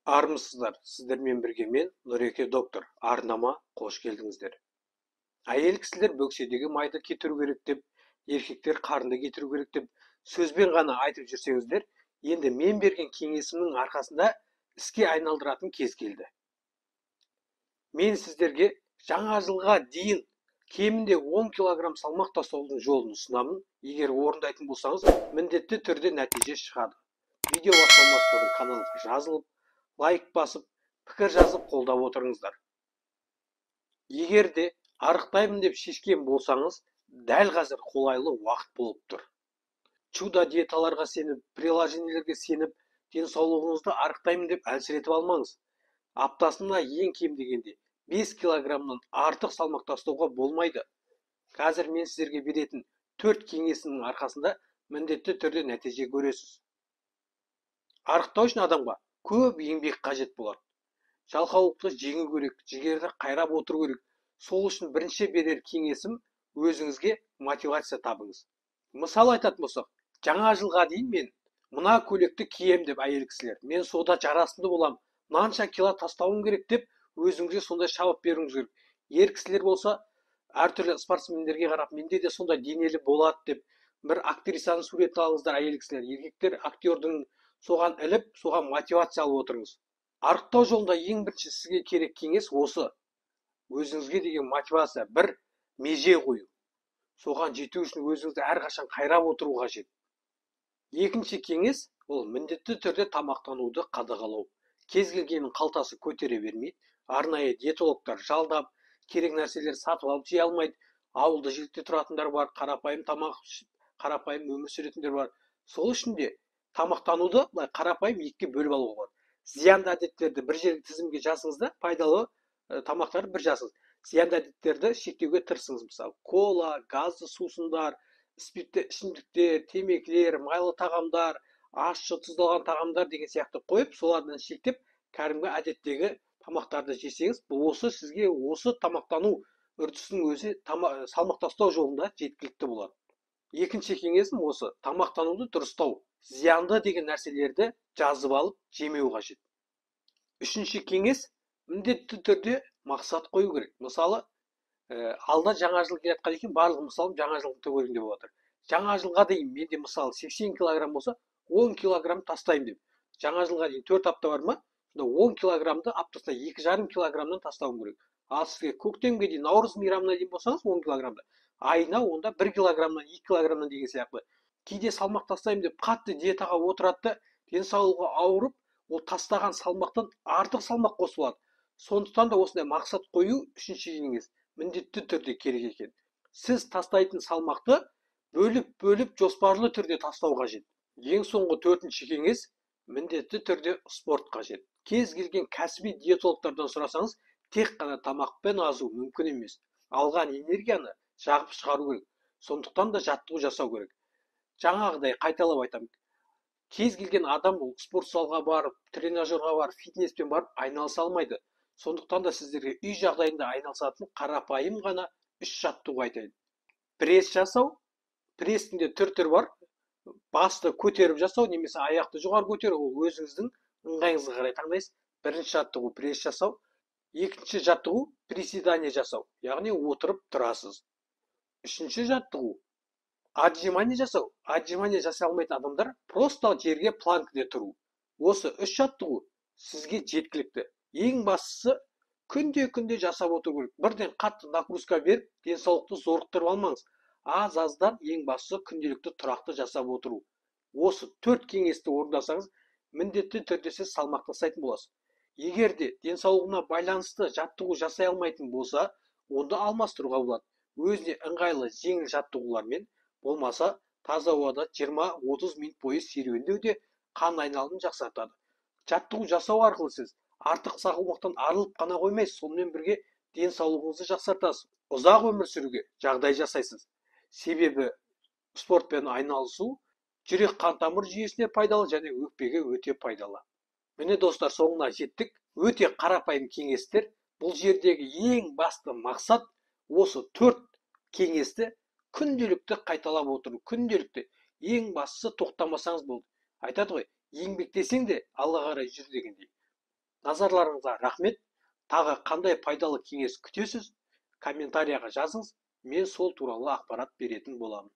Армысыздар, сіздермен бірге мен Нұреке доктор. Арнама қош келдіңіздер. Әйел кісілер бөкседегі майды кетіру керек деп, еркектер қарынды кетіру керек деп сөзбен ғана айтып жүрсеңіздер, енді мен берген кеңесімнің арқасында іске айналдыратын кез келді. Мен сіздерге жаңа жылға дейін кемінде 10 килограмм салмақ тастаудың жолын ұсынамын. Егер орындайтын болсаңыз, міндетті түрде нәтиже шығады. Видео басталмас бұрын каналға жазылып, лайк басып, пікір жазып қолдап отырыңыздар. Егер де арықтаймын деп шешкен болсаңыз, дәл қазір қолайлы уақыт болып тұр. Чудо диеталарға сеніп, приложениелерге сеніп, денсаулығыңызды арықтаймын деп әлсіретіп алмаңыз. Аптасына ең кем дегенде 5 килограммнан артық салмақ тастауға болмайды. Қазір мен сіздерге беретін 4 кеңесімнің арқасында міндетті түрде нәтиже көресіз. Арықтау үшін адамға көп еңбек қажет болады. Жалқаулықты жеңу керек, жігерді қайрап отыру керек. Сол үшін бірінші берер кеңесім, өзіңізге мотивация табыңыз. Мысал айтатын болсақ, жаңа жылға дейін мен мына көйлекті кием деп әйел кісілер, мен сода жарасымды болам, мынанша кило тастауым керек деп өзіңізге сондай шабыт беруіңіз керек. Ер кісілер болса, әртүрлі спортсмендерге қарап, менде де сондай денелі болады деп бір актрисаның суретін алыңыздар әйел кісілер. Еркектер актердің соған іліп, соған мотивация алып отырыңыз. Арықтау жолында ең бірінші сізге керек кеңес осы. Өзіңізге деген мотивация, бір меже қою. Соған жету үшін өзіңізді әрқашан қайрап отыру қажет. Екінші кеңес, ол міндетті түрде тамақтануды қадағалау. Кез келгеннің қалтасы көтере бермейді. Арнайы диетологтар жалдап, керек нәрселер сатып алып жей алмайды. Ауылды жерде тұратындар бар, қарапайым тамақ, қарапайым өмір сүретіндер бар. Сол үшін де тамақтануды қарапайым екіге бөліп алуға болады. Зиянды әдеттерді бір жерге тізімге жазыңыз да, пайдалы тамақтарды бір жазыңыз. Зиянды әдеттерді шектеуге тырысыңыз. Мысалы, кола, газды сусындар, спиртті ішімдіктер, темекілер, майлы тағамдар, ащы тұздалған тағамдар деген сияқты қойып, солардан шектеп, кәдімгі әдеттегі тамақтарды жесеңіз, бұл осы сізге осы тамақтану үрдісінің өзі салмақ тастау жолында жеткілікті болады. Екінші кеңесім осы, тамақтануды дұрыстау. Зиянды деген нәрселерді жазып алып, жемеу қажет. Үшінші кеңес, міндетті түрде мақсат қою керек. Мысалы, алда жаңа жыл келе жатқан екен, барлық мысалым жаңа жылдың төңірегінде болып жатыр. Жаңа жылға дейін менде мысалы 80 килограмм болса, 10 килограмм тастаймын деп. Жаңа жылға дейін 4 апта бар ма? 10 килограммды аптасына 2,5 килограммнан тастауым керек. Ал сізге көктемге дейін, наурыз мейрамына дейін болсаңыз 10 килограммды, айына онда 1 килограммнан 2 килограммнан деген сияқты. Кейде салмақ тастаймын деп қатты диетаға отырады, денсаулығы ауырып, ол тастаған салмақтан артық салмақ қосылады. Сондықтан да осындай мақсат қою үшінші кеңес міндетті түрде керек екен. Сіз тастайтын салмақты бөліп жоспарлы түрде тастау қажет. Ең соңғы төртінші кеңес, міндетті түрде спорт қажет. Кез келген кәсіби диетологтардан сұрасаңыз, тек қана тамақпен азу мүмкін емес. Алған энергияны жағып шығару керек. Сондықтан да жаттығу жасау керек. Жаңағыдай қайталап айтамын. Кез келген адам ол спорт залға барып, тренажерға барып, фитнеспен барып айналыса алмайды. Сондықтан да сіздерге үй жағдайында айналысатын қарапайым ғана 3 жаттығу айтайын. Пресс жасау, пресстің де түр бар. Басты көтеріп жасау, немесе аяқты жоғары көтеру, ол өзіңіздің ыңғайыңызға қарай таңдайсыз. Бірінші жаттығу пресс жасау, екінші жаттығу приседание жасау, яғни отырып тұрасыз. Үшінші жаттығу отжимание жасау. Отжимание жасай алмайтын адамдар просто жерге планкіде тұру. Осы 3 жаттығу сізге жеткілікті. Ең бастысы күнде жасап отыру керек. Бірден қатты нагрузка беріп, денсаулықты зорықтырып алмаңыз. Аз-аздан ең бастысы күнделікті тұрақты жасап отыру. Осы 4 кеңесті орындасаңыз, міндетті түрде сіз салмақ тастайтын боласыз. Егер де денсаулығына байланысты жаттығу жасай алмайтын болса, онда алмастыруға болады. Өзіне ыңғайлы жеңіл жаттығулармен, болмаса таза ауада 20-30 минут бойы серуендеу де қан айналымын жақсартады. Жаттығу жасау арқылы сіз артық салмақтан арылып қана қоймайсыз, сонымен бірге денсаулығыңызды жақсартасыз. Ұзақ өмір сүруге жағдай жасайсыз. Себебі спортпен айналысу жүрек қан тамыр жүйесіне пайдалы және өкпеге өте пайдалы. Міне достар, соңына жеттік. Өте қарапайым кеңестер. Бұл жердегі ең басты мақсат осы 4 кеңесті күнделікті қайталап отыру. Күнделікті. Ең бастысы тоқтамасаңыз болды. Айтады ғой, еңбектесең де Алла қарай жүр дегендей. Назарларыңызға рахмет. Тағы қандай пайдалы кеңес күтесіз? Комментарияға жазыңыз. Мен сол туралы ақпарат беретін боламын.